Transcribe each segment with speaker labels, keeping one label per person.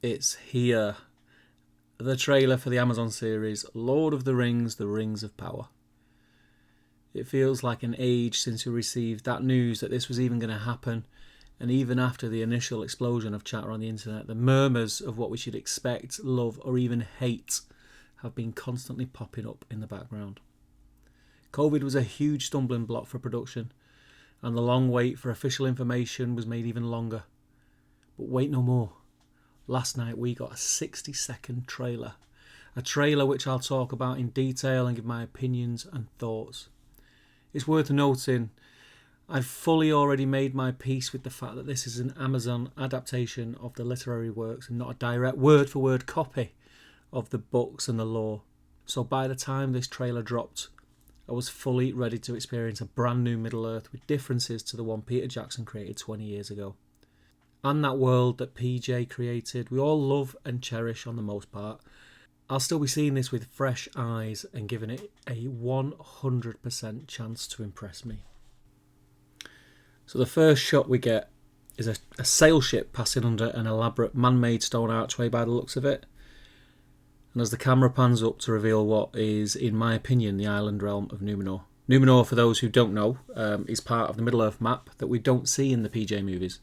Speaker 1: It's here. The trailer for the Amazon series, Lord of the Rings, The Rings of Power. It feels like an age since we received that news that this was even going to happen, and even after the initial explosion of chatter on the internet, the murmurs of what we should expect, love, or even hate have been constantly popping up in the background. COVID was a huge stumbling block for production, and the long wait for official information was made even longer. But wait no more. Last night we got a 60-second trailer. A trailer which I'll talk about in detail and give my opinions and thoughts. It's worth noting, I've fully already made my peace with the fact that this is an Amazon adaptation of the literary works and not a direct word-for-word copy of the books and the lore. So by the time this trailer dropped, I was fully ready to experience a brand new Middle-earth with differences to the one Peter Jackson created 20 years ago. And that world that PJ created, we all love and cherish on the most part. I'll still be seeing this with fresh eyes and giving it a 100% chance to impress me. So the first shot we get is a sail ship passing under an elaborate man-made stone archway by the looks of it. And as the camera pans up to reveal what is, in my opinion, the island realm of Numenor. Numenor, for those who don't know, is part of the Middle-earth map that we don't see in the PJ movies,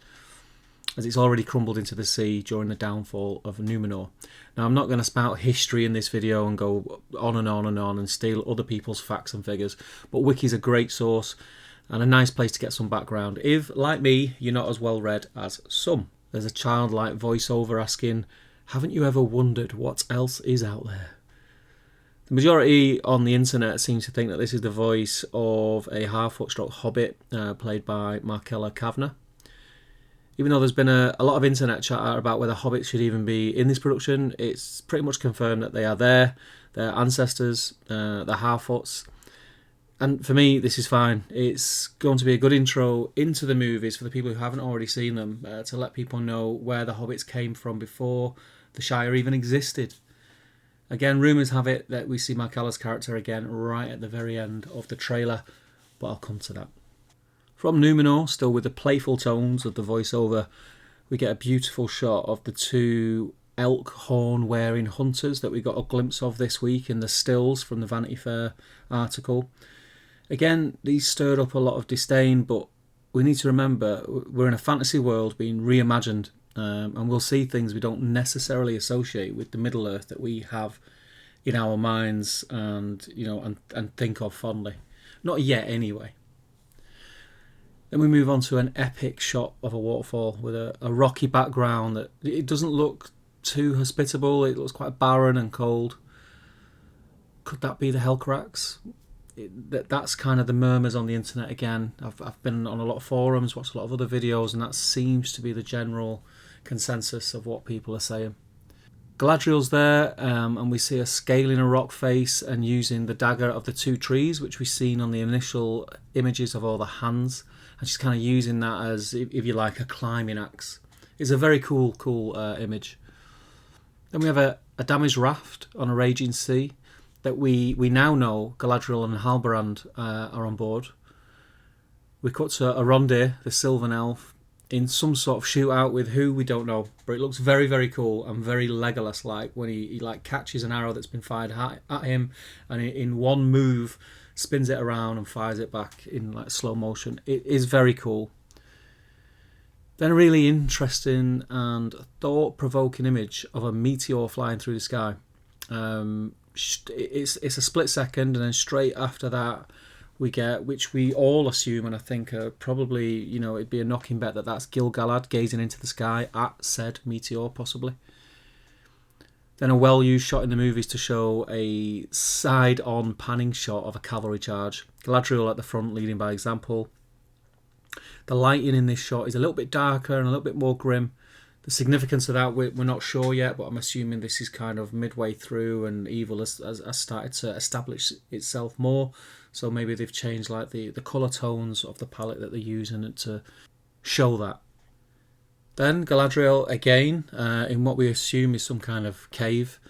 Speaker 1: as it's already crumbled into the sea during the downfall of Numenor. Now, I'm not going to spout history in this video and go on and on and on and steal other people's facts and figures, but Wiki's a great source and a nice place to get some background if, like me, you're not as well read as some. There's a childlike voiceover asking, haven't you ever wondered what else is out there? The majority on the internet seems to think that this is the voice of a Harfoot stroke hobbit played by Markella Kavanagh. Even though there's been a lot of internet chatter about whether hobbits should even be in this production, it's pretty much confirmed that they are there. They're ancestors, they're Harfoots. And for me, this is fine. It's going to be a good intro into the movies for the people who haven't already seen them, to let people know where the hobbits came from before the Shire even existed. Again, rumours have it that we see Markella's character again right at the very end of the trailer, but I'll come to that. From Numenor, still with the playful tones of the voiceover, we get a beautiful shot of the two elk horn wearing hunters that we got a glimpse of this week in the stills from the Vanity Fair article. Again, these stirred up a lot of disdain, but we need to remember we're in a fantasy world being reimagined, and we'll see things we don't necessarily associate with the Middle-earth that we have in our minds and think of fondly. Not yet, anyway. Then we move on to an epic shot of a waterfall with a rocky background that it doesn't look too hospitable. It looks quite barren and cold. Could that be the Helcarax? That's kind of the murmurs on the internet again. I've been on a lot of forums, watched a lot of other videos, and that seems to be the general consensus of what people are saying. Galadriel's there, and we see her scaling a rock face and using the dagger of the two trees, which we've seen on the initial images of all the hands. And she's kind of using that as, if you like, a climbing axe. It's a very cool image. Then we have a damaged raft on a raging sea that we now know Galadriel and Halbrand are on board. We cut to Arondir, the Sylvan Elf, in some sort of shootout with who we don't know, but it looks very, very cool and very Legolas-like when he like catches an arrow that's been fired at him, and in one move spins it around and fires it back in like slow motion. It is very cool. Then a really interesting and thought-provoking image of a meteor flying through the sky. It's a split second, and then straight after that we get, which we all assume, and I think probably, it'd be a knocking bet that that's Gil-galad gazing into the sky at said meteor, possibly. Then a well-used shot in the movies to show a side-on panning shot of a cavalry charge. Galadriel at the front leading by example. The lighting in this shot is a little bit darker and a little bit more grim. The significance of that, we're not sure yet, but I'm assuming this is kind of midway through and evil has started to establish itself more. So maybe they've changed like the colour tones of the palette that they're using to show that. Then Galadriel again, in what we assume is some kind of cave.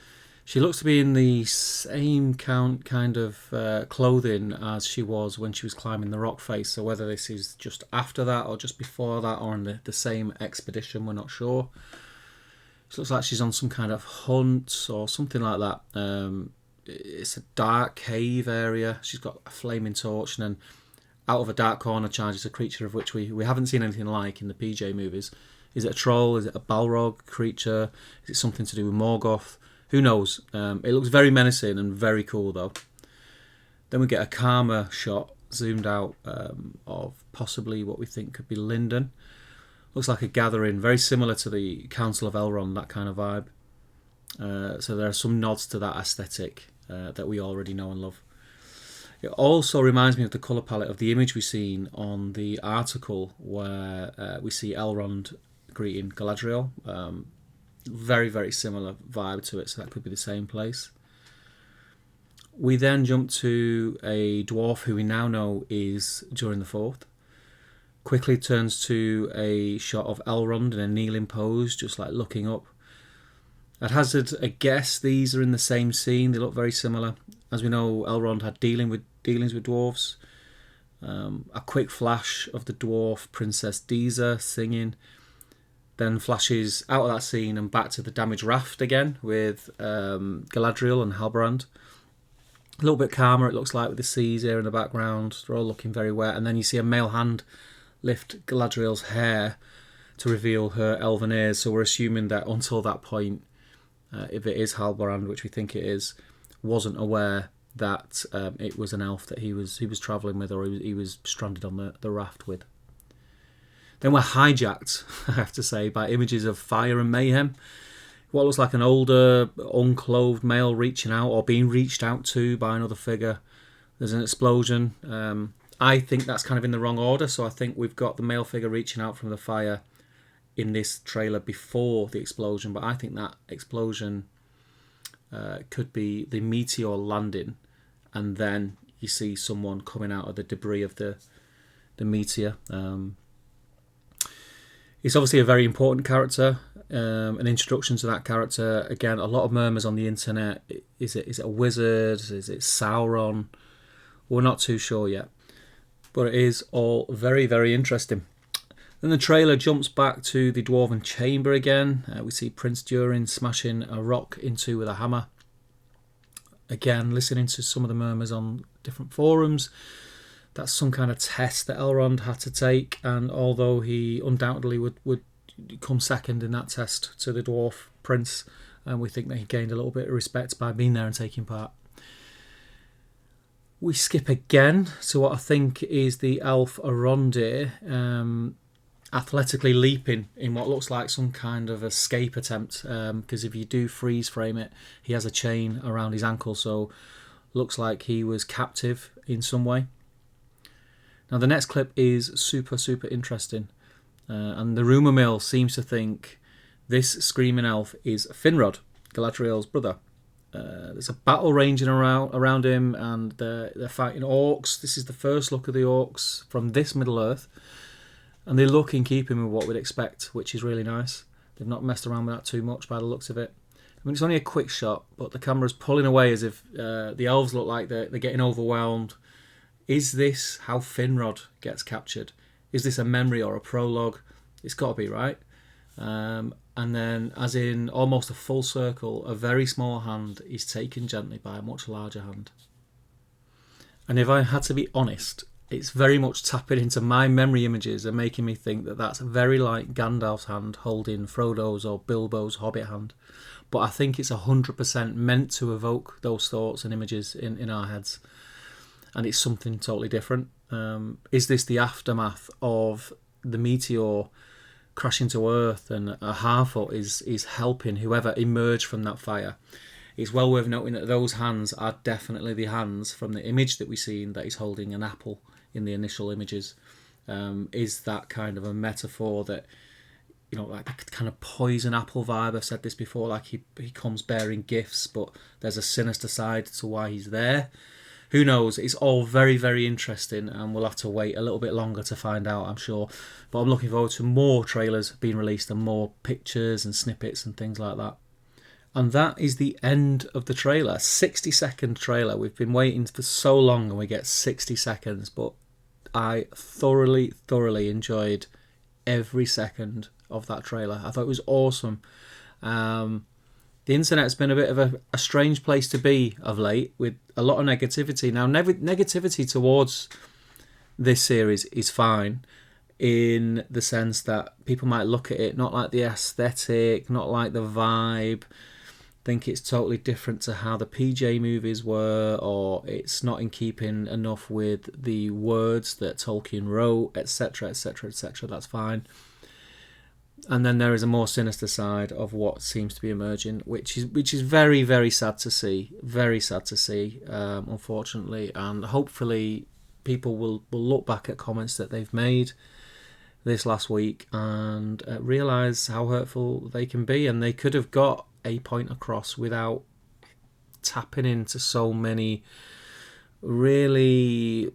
Speaker 1: She looks to be in the same kind of clothing as she was when she was climbing the rock face. So whether this is just after that or just before that or on the same expedition, we're not sure. She looks like she's on some kind of hunt or something like that. It's a dark cave area. She's got a flaming torch, and then out of a dark corner charges a creature of which we haven't seen anything like in the PJ movies. Is it a troll? Is it a Balrog creature? Is it something to do with Morgoth? Who knows? It looks very menacing and very cool though. Then we get a Karma shot zoomed out of possibly what we think could be Linden. Looks like a gathering, very similar to the Council of Elrond, that kind of vibe. So there are some nods to that aesthetic that we already know and love. It also reminds me of the colour palette of the image we've seen on the article where we see Elrond greeting Galadriel. Very, very similar vibe to it, so that could be the same place. We then jump to a dwarf who we now know is Durin the Fourth. Quickly turns to a shot of Elrond in a kneeling pose, just like looking up. I'd hazard a guess these are in the same scene. They look very similar. As we know, Elrond had dealings with dwarves. A quick flash of the dwarf Princess Disa singing, then flashes out of that scene and back to the damaged raft again with Galadriel and Halbrand. A little bit calmer, it looks like, with the seas here in the background. They're all looking very wet, and then you see a male hand lift Galadriel's hair to reveal her elven ears. So we're assuming that until that point, if it is Halbrand, which we think it is, wasn't aware that it was an elf that he was travelling with, or he was stranded on the raft with. Then we're hijacked, I have to say, by images of fire and mayhem. What looks like an older, unclothed male reaching out or being reached out to by another figure. There's an explosion. I think that's kind of in the wrong order, so I think we've got the male figure reaching out from the fire in this trailer before the explosion, but I think that explosion could be the meteor landing, and then you see someone coming out of the debris of the meteor. It's obviously a very important character, an introduction to that character. Again, a lot of murmurs on the internet. Is it a wizard? Is it Sauron? We're not too sure yet, but it is all very, very interesting. Then the trailer jumps back to the Dwarven Chamber again. We see Prince Durin smashing a rock into with a hammer. Again, listening to some of the murmurs on different forums, that's some kind of test that Elrond had to take, and although he undoubtedly would come second in that test to the dwarf prince, and we think that he gained a little bit of respect by being there and taking part. We skip again to what I think is the elf Arondir, athletically leaping in what looks like some kind of escape attempt, because if you do freeze frame it, he has a chain around his ankle, so looks like he was captive in some way. Now the next clip is super, super interesting, and the rumour mill seems to think this screaming elf is Finrod, Galadriel's brother. There's a battle raging around him, and they're fighting orcs. This is the first look of the orcs from this Middle-earth, and they look in keeping with what we'd expect, which is really nice. They've not messed around with that too much by the looks of it. I mean, it's only a quick shot, but the camera's pulling away as if the elves look like they're getting overwhelmed. Is this how Finrod gets captured? Is this a memory or a prologue? It's got to be, right? And then, as in almost a full circle, a very small hand is taken gently by a much larger hand. And if I had to be honest, it's very much tapping into my memory images and making me think that that's very like Gandalf's hand holding Frodo's or Bilbo's Hobbit hand. But I think it's 100% meant to evoke those thoughts and images in our heads. And it's something totally different. Is this the aftermath of the meteor crashing to Earth, and a Harfoot is helping whoever emerged from that fire? It's well worth noting that those hands are definitely the hands from the image that we've seen that he's holding an apple in the initial images. Is that kind of a metaphor that, you know, like the kind of poison apple vibe? I've said this before, like he comes bearing gifts, but there's a sinister side to why he's there. Who knows? It's all very, very interesting, and we'll have to wait a little bit longer to find out, I'm sure. But I'm looking forward to more trailers being released and more pictures and snippets and things like that. And that is the end of the trailer. 60-second trailer. We've been waiting for so long and we get 60 seconds, but I thoroughly, thoroughly enjoyed every second of that trailer. I thought it was awesome. The internet's been a bit of a strange place to be of late, with a lot of negativity. Now, negativity towards this series is fine, in the sense that people might look at it not like the aesthetic, not like the vibe, think it's totally different to how the PJ movies were, or it's not in keeping enough with the words that Tolkien wrote, etc, etc, etc. That's fine. And then there is a more sinister side of what seems to be emerging, which is very, very sad to see. Very sad to see, unfortunately. And hopefully people will look back at comments that they've made this last week and realise how hurtful they can be. And they could have got a point across without tapping into so many really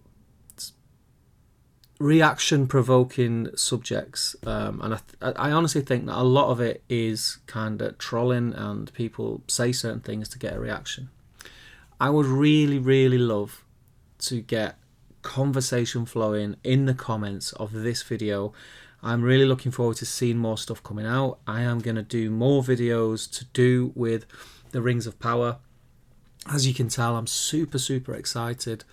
Speaker 1: reaction-provoking subjects, and I honestly think that a lot of it is kind of trolling, and people say certain things to get a reaction. I would really, really love to get conversation flowing in the comments of this video. I'm really looking forward to seeing more stuff coming out. I am going to do more videos to do with the Rings of Power. As you can tell, I'm super, super excited.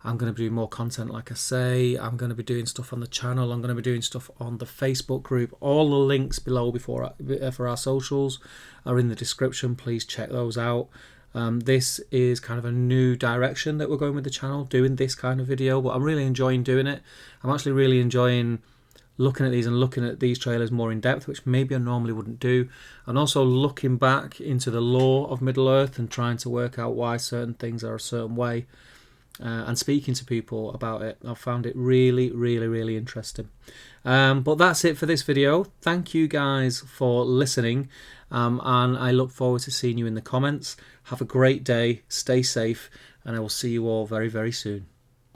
Speaker 1: I'm going to be doing more content, like I say. I'm going to be doing stuff on the channel. I'm going to be doing stuff on the Facebook group. All the links below for our socials are in the description. Please check those out. This is kind of a new direction that we're going with the channel, doing this kind of video, but I'm really enjoying doing it. I'm actually really enjoying looking at these and looking at these trailers more in depth, which maybe I normally wouldn't do, and also looking back into the lore of Middle-earth and trying to work out why certain things are a certain way. And speaking to people about it. I've found it really, really, really interesting. But that's it for this video. Thank you guys for listening, and I look forward to seeing you in the comments. Have a great day, stay safe, and I will see you all very, very soon.